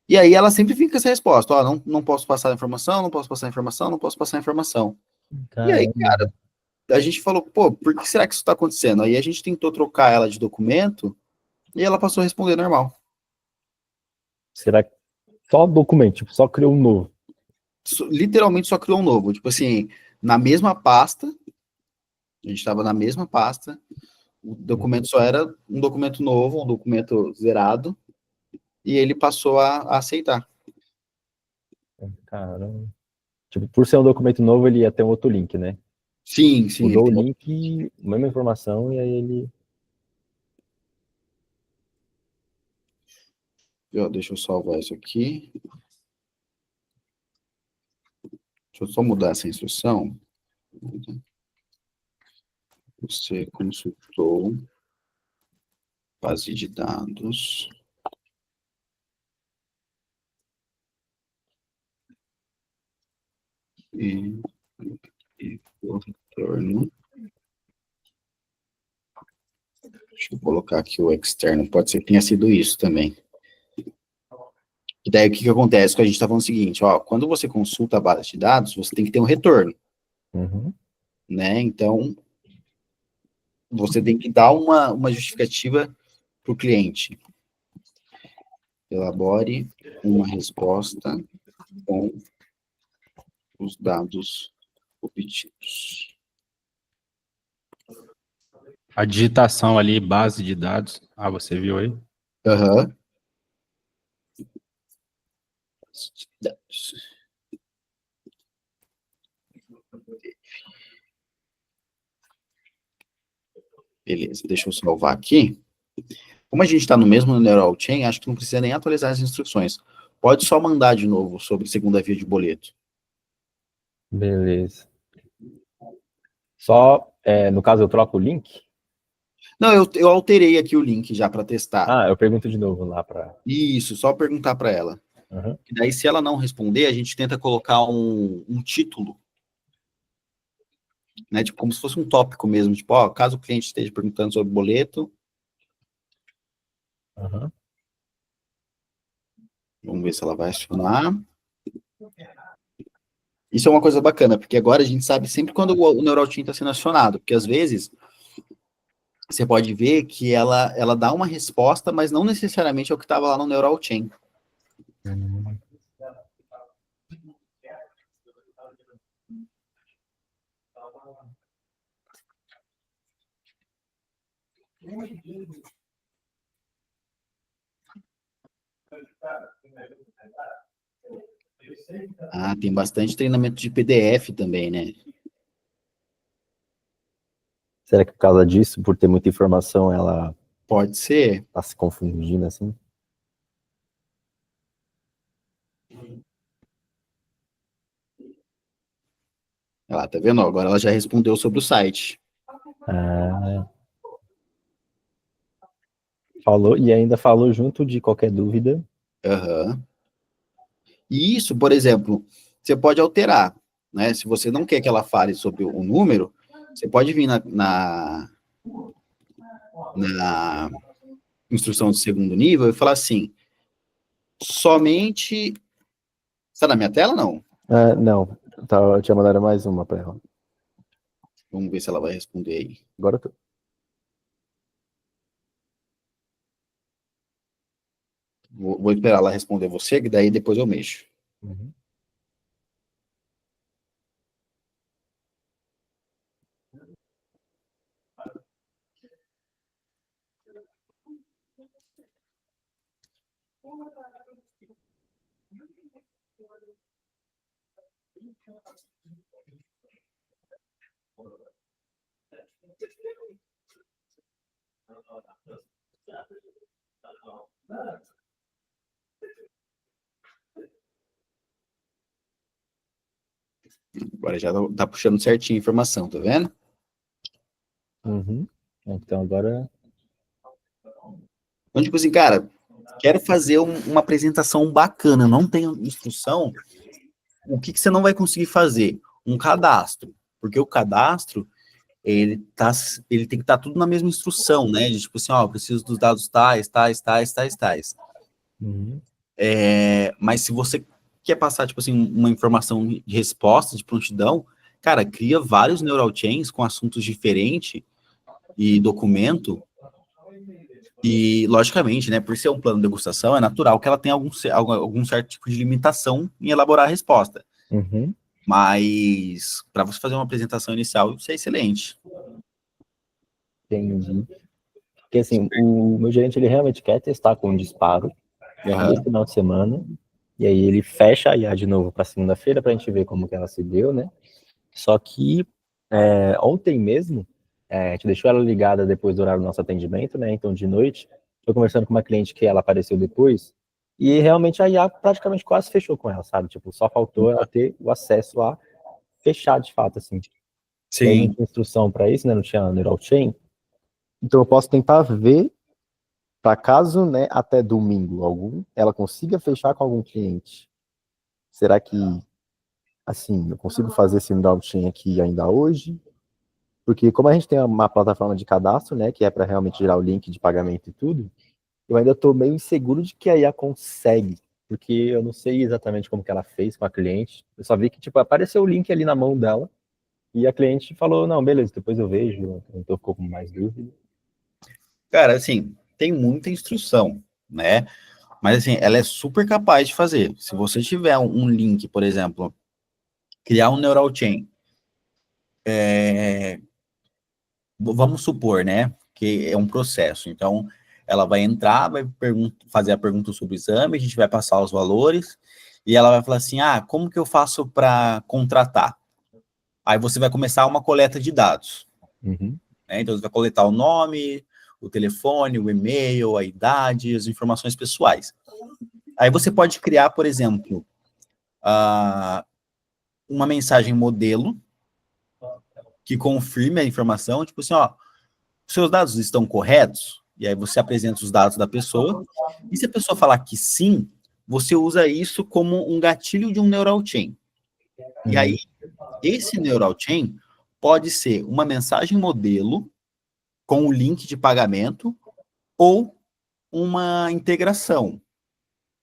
E aí ela sempre fica com essa resposta, ó, não posso passar a informação, não posso passar a informação, não posso passar a informação. E aí,
Caramba.
cara, a gente falou, pô, por que será que isso está acontecendo? Aí a gente tentou trocar ela de documento e ela passou a responder normal.
Será que só documento, tipo, só criou um novo?
Literalmente só criou um novo. Tipo assim, na mesma pasta, a gente estava na mesma pasta, o documento só era um documento novo, um documento zerado, e ele passou a aceitar.
Caramba. Tipo, por ser um documento novo, ele ia ter um outro link, né?
Sim, sim, ele
Mudou o
tem.
link, mesma informação, e aí ele.
Deixa eu salvar isso aqui. Deixa eu só mudar essa instrução. Você consultou base de dados e o retorno. Deixa eu colocar aqui o externo, pode ser que tenha sido isso também. E daí o que acontece? Que a gente está falando o seguinte, ó, quando você consulta a base de dados, você tem que ter um retorno,
Uhum.
né? Então, você tem que dar uma justificativa para o cliente. Elabore uma resposta com os dados obtidos.
A digitação ali, base de dados. Ah, você viu aí?
Aham. Dados. Beleza, deixa eu salvar aqui. Como a gente está no mesmo Neural Chain, acho que não precisa nem atualizar as instruções. Pode só mandar de novo sobre segunda via de boleto.
Beleza. Só, no caso, eu troco o link?
Não, eu alterei aqui o link já para testar.
Ah, eu pergunto de novo lá para...
Isso, só perguntar para ela.
Uhum.
E daí, se ela não responder, a gente tenta colocar um título, né? Tipo, como se fosse um tópico mesmo. Tipo, ó, caso o cliente esteja perguntando sobre boleto,
Uhum.
vamos ver se ela vai acionar. Isso é uma coisa bacana, porque agora a gente sabe sempre quando o Neural Team está sendo acionado, porque às vezes você pode ver que ela dá uma resposta, mas não necessariamente é o que estava lá no Neural Chain. Ah, tem bastante treinamento de PDF também, né?
Será que por causa disso, por ter muita informação, ela
Pode ser.
tá se confundindo assim?
Ah, tá vendo? Agora ela já respondeu sobre o site.
Ah, falou, e ainda falou junto de qualquer dúvida.
Aham. E isso, por exemplo, você pode alterar, né? Se você não quer que ela fale sobre o número, você pode vir na instrução de segundo nível e falar assim, somente... Está na minha tela, não?
Ah, não, eu tinha mandado mais uma para ela.
Vamos ver se ela vai responder aí.
Agora eu tô...
Vou esperar ela responder você, que daí depois eu mexo.
Uhum.
Agora já tá puxando certinho a informação, tá vendo?
Uhum. Então agora...
Então, tipo assim, cara, quero fazer uma apresentação bacana, não tenho instrução, o que você não vai conseguir fazer? Um cadastro. Porque o cadastro, ele tem que estar tudo na mesma instrução, né? De tipo assim, ó, eu preciso dos dados tais, tais, tais, tais, tais.
Uhum.
Mas se você quer passar, tipo assim, uma informação de resposta, de prontidão, cara, cria vários neural chains com assuntos diferentes e documento. E, logicamente, né, por ser um plano de degustação, é natural que ela tenha algum certo tipo de limitação em elaborar a resposta.
Uhum.
Mas, para você fazer uma apresentação inicial, isso é excelente.
Entendi. Porque assim, o meu gerente, ele realmente quer testar com um disparo nesse final de semana, e aí ele fecha a IA de novo para segunda-feira para a gente ver como que ela se deu, né? Só que ontem mesmo, a gente deixou ela ligada depois do horário do nosso atendimento, né? Então, de noite, tô conversando com uma cliente que ela apareceu depois, e realmente a IA praticamente quase fechou com ela, sabe? Tipo, só faltou ela ter o acesso a fechar de fato, assim. E aí não tinha instrução para isso, né? Não tinha neural chain. Então eu posso tentar ver para caso, né, até domingo ela consiga fechar com algum cliente. Será que, assim, eu consigo fazer esse neural chain aqui ainda hoje? Porque como a gente tem uma plataforma de cadastro, né, que é para realmente gerar o link de pagamento e tudo, eu ainda estou meio inseguro de que a IA consegue, porque eu não sei exatamente como que ela fez com a cliente. Eu só vi que, tipo, apareceu o link ali na mão dela, e a cliente falou, não, beleza, depois eu vejo, então ficou com mais dúvida.
Cara, assim, tem muita instrução, né? Mas, assim, ela é super capaz de fazer. Se você tiver um link, por exemplo, criar um neural chain, vamos supor, né, que é um processo. Então, ela vai entrar, vai fazer a pergunta sobre o exame, a gente vai passar os valores, e ela vai falar assim, como que eu faço para contratar? Aí você vai começar uma coleta de dados.
Uhum.
Né? Então, você vai coletar o nome, o telefone, o e-mail, a idade, as informações pessoais. Aí você pode criar, por exemplo, uma mensagem modelo que confirme a informação, tipo assim, seus dados estão corretos? E aí você apresenta os dados da pessoa, e se a pessoa falar que sim, você usa isso como um gatilho de um neural chain. E aí, esse neural chain pode ser uma mensagem modelo com o link de pagamento ou uma integração,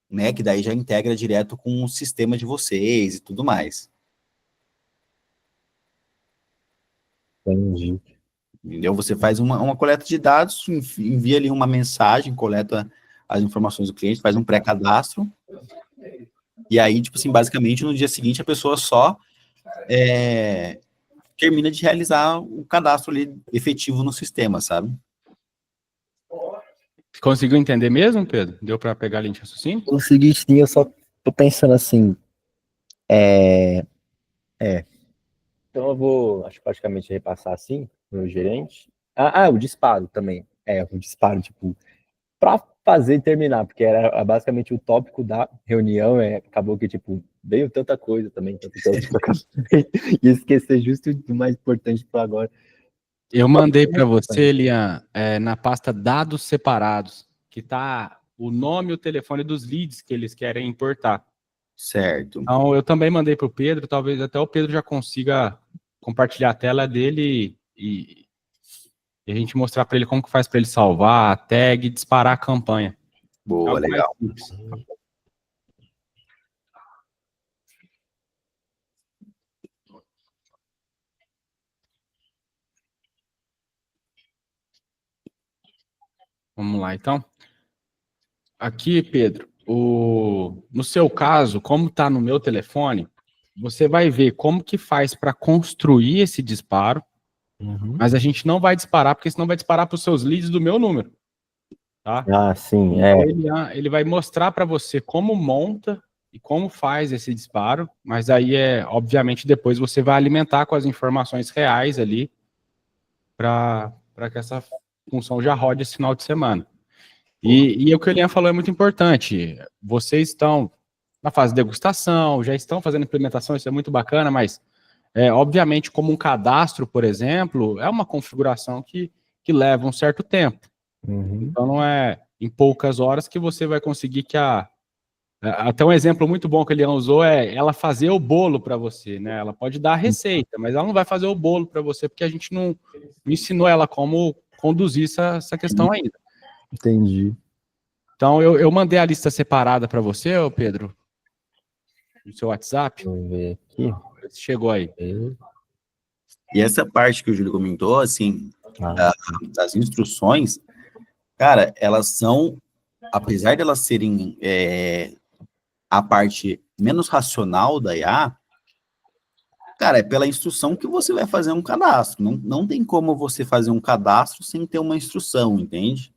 né? Que daí já integra direto com o sistema de vocês e tudo mais.
Entendi.
Entendeu? Você faz uma coleta de dados, envia ali uma mensagem, coleta as informações do cliente, faz um pré-cadastro, e aí, tipo assim, basicamente, no dia seguinte, a pessoa só termina de realizar o cadastro ali efetivo no sistema, sabe?
Conseguiu entender mesmo, Pedro? Deu para pegar a linha de raciocínio?
Consegui sim, eu só tô pensando assim, então eu vou, acho que praticamente repassar assim, meu gerente. O disparo também. O disparo, tipo, para fazer e terminar, porque era basicamente o tópico da reunião, acabou que, tipo, veio tanta coisa também, tanta coisa que eu acabei e esquecer justo do mais importante para agora.
Eu mandei para você, Lian, na pasta dados separados, que tá o nome e o telefone dos leads que eles querem importar.
Certo.
Então, eu também mandei para o Pedro, talvez até o Pedro já consiga compartilhar a tela dele e a gente mostrar para ele como que faz para ele salvar a tag e disparar a campanha.
Boa,
Algo mais
legal.
simples. Vamos lá, então. Aqui, Pedro, no seu caso, como está no meu telefone, você vai ver como que faz para construir esse disparo, mas a gente não vai disparar, porque senão vai disparar para os seus leads do meu número, tá?
Sim,
Então, ele vai mostrar para você como monta e como faz esse disparo, mas aí obviamente, depois você vai alimentar com as informações reais ali para que essa função já rode esse final de semana. E o que o Elian falou é muito importante. Vocês estão na fase de degustação, já estão fazendo implementação, isso é muito bacana, mas, obviamente, como um cadastro, por exemplo, é uma configuração que leva um certo tempo. Então, não é em poucas horas que você vai conseguir que até um exemplo muito bom que o Elian usou é ela fazer o bolo para você, né? Ela pode dar a receita, mas ela não vai fazer o bolo para você, porque a gente não ensinou ela como conduzir essa questão ainda.
Entendi.
Então, eu mandei a lista separada para você, Pedro, no seu WhatsApp.
Deixa eu ver aqui.
Chegou aí.
E essa parte que o Júlio comentou, assim,
Ah.
das instruções, cara, elas são, apesar de elas serem a parte menos racional da IA, cara, é pela instrução que você vai fazer um cadastro. Não tem como você fazer um cadastro sem ter uma instrução, entende?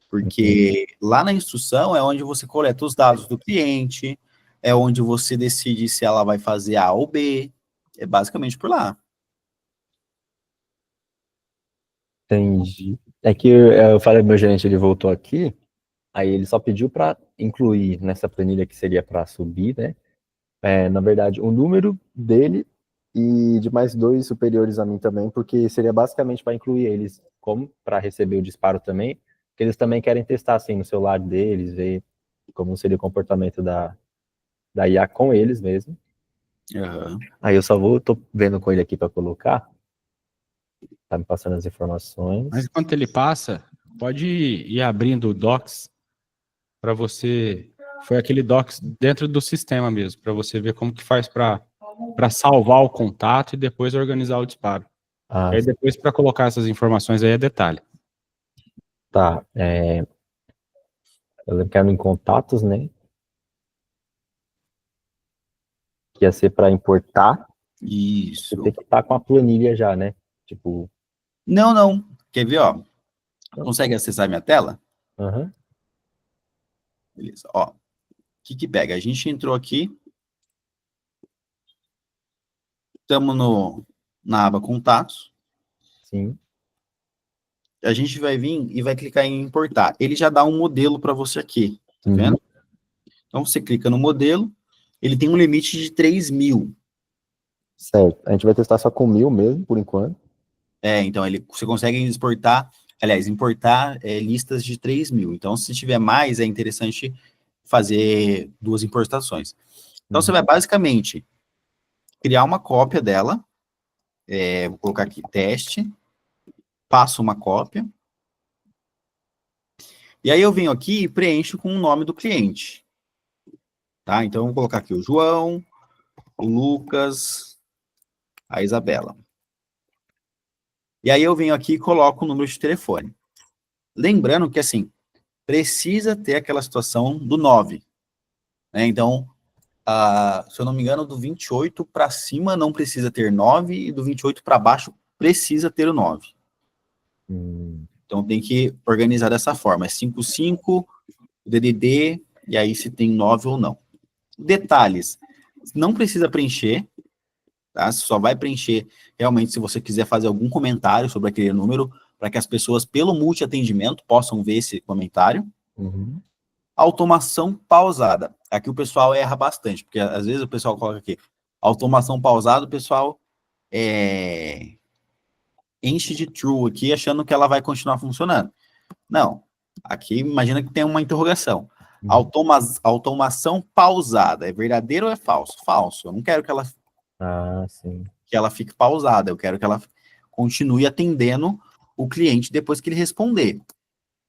Porque lá na instrução é onde você coleta os dados do cliente, é onde você decide se ela vai fazer A ou B, é basicamente por lá.
Entendi. É que eu falei pro meu gerente, ele voltou aqui, aí ele só pediu para incluir nessa planilha que seria para subir, né? Na verdade, o número dele e de mais 2 superiores a mim também, porque seria basicamente para incluir eles como para receber o disparo também, porque eles também querem testar assim no celular deles, ver como seria o comportamento da IA com eles mesmo.
Aham.
Aí eu só tô vendo com ele aqui para colocar, tá me passando as informações.
Mas enquanto ele passa, pode ir abrindo o Docs para você. Foi aquele Docs dentro do sistema mesmo, para você ver como que faz para salvar o contato e depois organizar o disparo.
Ah,
E aí depois para colocar essas informações aí é detalhe.
tá. Eu quero em contatos, né? Que ia ser para importar. Você
Isso.
tem que estar com a planilha já, né? Tipo,
Não, não. Quer ver, ó? Consegue acessar minha tela?
aham,
Beleza. Ó, o que que pega? A gente entrou aqui, estamos na aba Contatos,
sim.
a gente vai vir e vai clicar em importar. Ele já dá um modelo para você aqui, tá
Uhum.
vendo? Então, você clica no modelo, ele tem um limite de 3.000.
Certo. A gente vai testar só com 1.000 mesmo, por enquanto.
Então, você consegue exportar, aliás, importar listas de 3.000. Então, se tiver mais, é interessante fazer 2 importações. Então, você vai basicamente criar uma cópia dela, vou colocar aqui teste, passo uma cópia, e aí eu venho aqui e preencho com o nome do cliente. Tá? Então, eu vou colocar aqui o João, o Lucas, a Isabela. E aí eu venho aqui e coloco o número de telefone. Lembrando que, assim, precisa ter aquela situação do 9. Né? Então, se eu não me engano, do 28 para cima não precisa ter 9 e do 28 para baixo precisa ter o 9.
Hum,
Então, tem que organizar dessa forma. É 55, DDD, e aí se tem 9 ou não. Detalhes. Não precisa preencher, tá? Você só vai preencher realmente se você quiser fazer algum comentário sobre aquele número, para que as pessoas, pelo multi-atendimento, possam ver esse comentário.
uhum.
Automação pausada. Aqui o pessoal erra bastante, porque às vezes o pessoal coloca aqui, automação pausada, o pessoal enche de true aqui, achando que ela vai continuar funcionando. Não. Aqui, imagina que tem uma interrogação. Automação pausada. É verdadeiro ou é falso? Falso. Eu não quero
Ah, sim.
que ela fique pausada. Eu quero que ela continue atendendo o cliente depois que ele responder.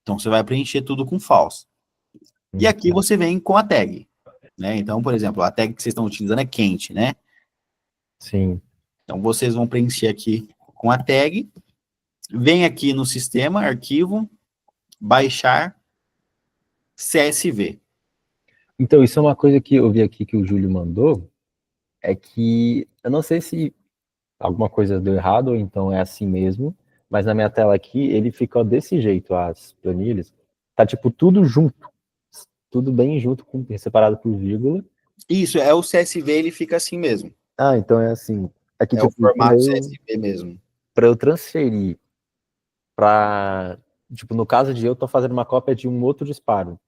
Então, você vai preencher tudo com falso. E aqui você vem com a tag. Né? Então, por exemplo, a tag que vocês estão utilizando é quente, né?
Sim.
Então, vocês vão preencher aqui com a tag. Vem aqui no sistema, arquivo, baixar CSV.
Então, isso é uma coisa que eu vi aqui que o Júlio mandou, é que eu não sei se alguma coisa deu errado ou então é assim mesmo, mas na minha tela aqui ele ficou desse jeito, as planilhas. Tá tipo tudo junto, tudo bem junto, separado por vírgula.
Isso, é o CSV, ele fica assim mesmo.
Ah, então é assim. Aqui,
É o
tipo,
formato CSV mesmo.
para eu transferir para, tipo, no caso de eu tô fazendo uma cópia de um outro disparo,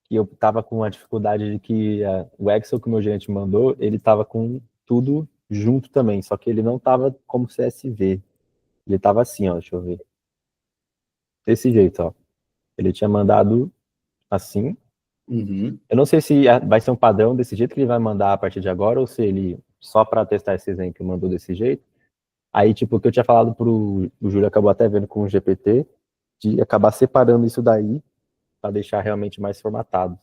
que eu tava com a dificuldade de que o Excel que o meu gerente mandou, ele tava com tudo junto também, só que ele não tava como CSV. Ele tava assim, ó, deixa eu ver. Desse jeito, ó. Ele tinha mandado assim.
Uhum.
Eu não sei se vai ser um padrão desse jeito que ele vai mandar a partir de agora, ou se ele, só para testar esse exemplo, mandou desse jeito. Aí, tipo, o que eu tinha falado o Júlio acabou até vendo com o GPT, de acabar separando isso daí, para deixar realmente mais formatado.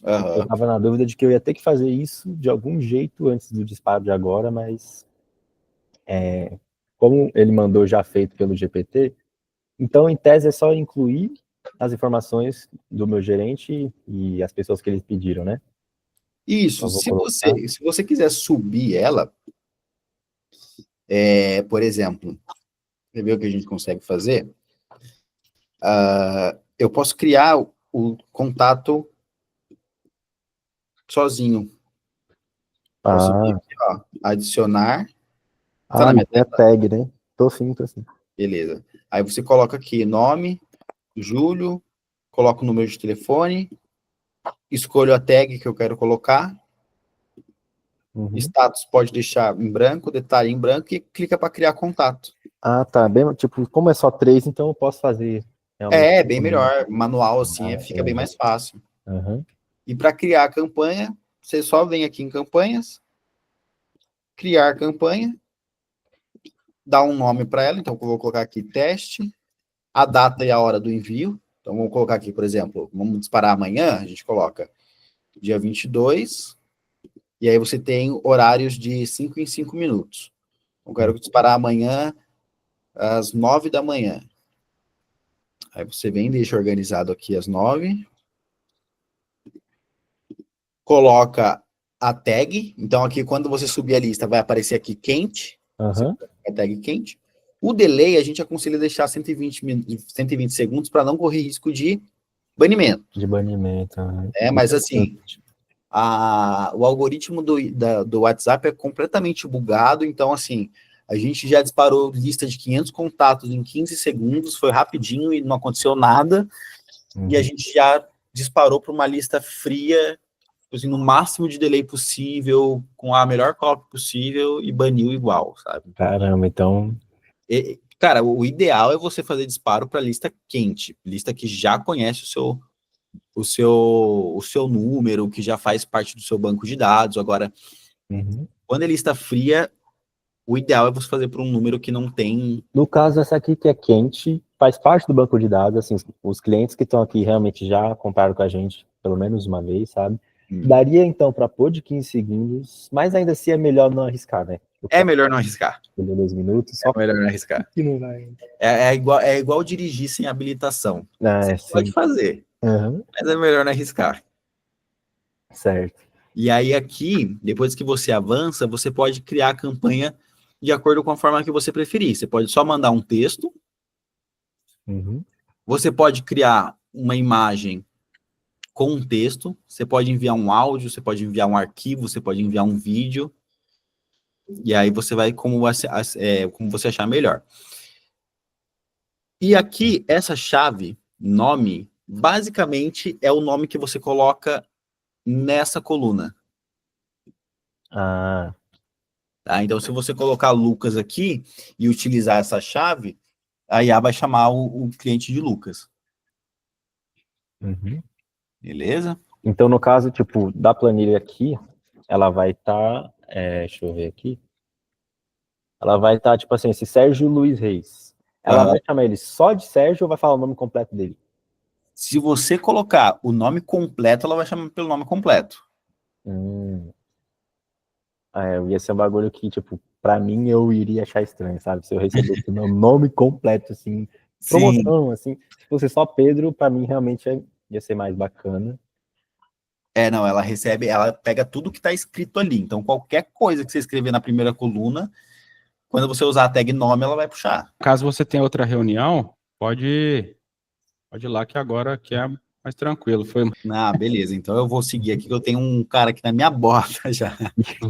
Eu
Uhum.
tava na dúvida de que eu ia ter que fazer isso de algum jeito antes do disparo de agora, mas como ele mandou já feito pelo GPT, então, em tese, é só incluir as informações do meu gerente e as pessoas que eles pediram, né?
Isso,
Então, eu vou colocar.
se você quiser subir ela, por exemplo, quer ver o que a gente consegue fazer? Eu posso criar o contato sozinho. Posso vir
Ah,
aqui, ó, adicionar. Tá na
ele
minha
tem a
tela?
tag, né? Tô sim, tô sim.
Beleza. Aí você coloca aqui nome, Júlio, coloca o número de telefone, escolho a tag que eu quero colocar.
Uhum.
Status pode deixar em branco, detalhe em branco e clica para criar contato.
Ah, tá. Bem, tipo, como é só 3, então eu posso fazer realmente.
É, bem melhor. Manual assim fica bem mais fácil.
Uhum.
E para criar a campanha, você só vem aqui em campanhas, criar campanha, dá um nome para ela. Então, eu vou colocar aqui teste, a data e a hora do envio. Então, vamos colocar aqui, por exemplo, vamos disparar amanhã, a gente coloca dia 22, e aí você tem horários de 5 em 5 minutos. Eu quero disparar amanhã às 9 da manhã. Aí você vem, deixa organizado aqui às 9. Coloca a tag. Então, aqui, quando você subir a lista, vai aparecer aqui quente.
Uhum.
A tag quente. O delay, a gente aconselha deixar 120 segundos para não correr risco de banimento.
De banimento. Uhum.
Mas assim, o algoritmo do WhatsApp é completamente bugado. Então, assim, a gente já disparou lista de 500 contatos em 15 segundos, foi rapidinho e não aconteceu nada.
Uhum.
E a gente já disparou para uma lista fria, assim, no máximo de delay possível, com a melhor copy possível e baniu igual, sabe?
Caramba, então...
Cara, o ideal é você fazer disparo para lista quente, lista que já conhece o seu número, que já faz parte do seu banco de dados. Agora, quando é lista fria, o ideal é você fazer para um número que não tem...
No caso, essa aqui que é quente, faz parte do banco de dados, assim, os clientes que estão aqui realmente já compraram com a gente pelo menos uma vez, sabe? Daria, então, para pôr de 15 segundos, mas ainda assim é melhor não arriscar, né?
É melhor não arriscar.
2 minutos, só
é melhor não arriscar.
Que não vai.
É igual dirigir sem habilitação. Você pode fazer, mas é melhor não arriscar.
Certo.
E aí aqui, depois que você avança, você pode criar a campanha de acordo com a forma que você preferir. Você pode só mandar um texto. Você pode criar uma imagem com um texto. Você pode enviar um áudio, você pode enviar um arquivo, você pode enviar um vídeo. E aí você vai como você achar melhor. E aqui, essa chave, nome, basicamente é o nome que você coloca nessa coluna.
Ah.
Tá? Então, se você colocar Lucas aqui e utilizar essa chave, a IA vai chamar o cliente de Lucas. Beleza?
Então, no caso, tipo, da planilha aqui, ela vai estar... deixa eu ver aqui. Ela vai estar, tipo assim, esse Sérgio Luiz Reis. Ela vai chamar ele só de Sérgio ou vai falar o nome completo dele?
Se você colocar o nome completo, ela vai chamar pelo nome completo.
Ia ser um bagulho que, tipo, pra mim eu iria achar estranho, sabe? Se eu recebesse o meu nome completo, assim, promoção, assim. Se fosse só Pedro, pra mim realmente ia ser mais bacana.
Não, ela pega tudo que tá escrito ali. Então, qualquer coisa que você escrever na primeira coluna, quando você usar a tag nome, ela vai puxar.
Caso você tenha outra reunião, pode ir lá que agora que é mais tranquilo.
Beleza. Então eu vou seguir aqui, que eu tenho um cara aqui na minha borda já.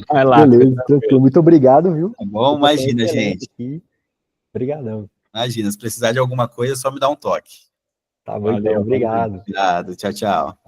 Vai lá.
Beleza, tranquilo. Muito obrigado, viu?
Tá bom? Imagina, gente.
Obrigadão.
Imagina, se precisar de alguma coisa, é só me dá um toque.
Tá bom, então. Obrigado.
Obrigado. Tchau, tchau.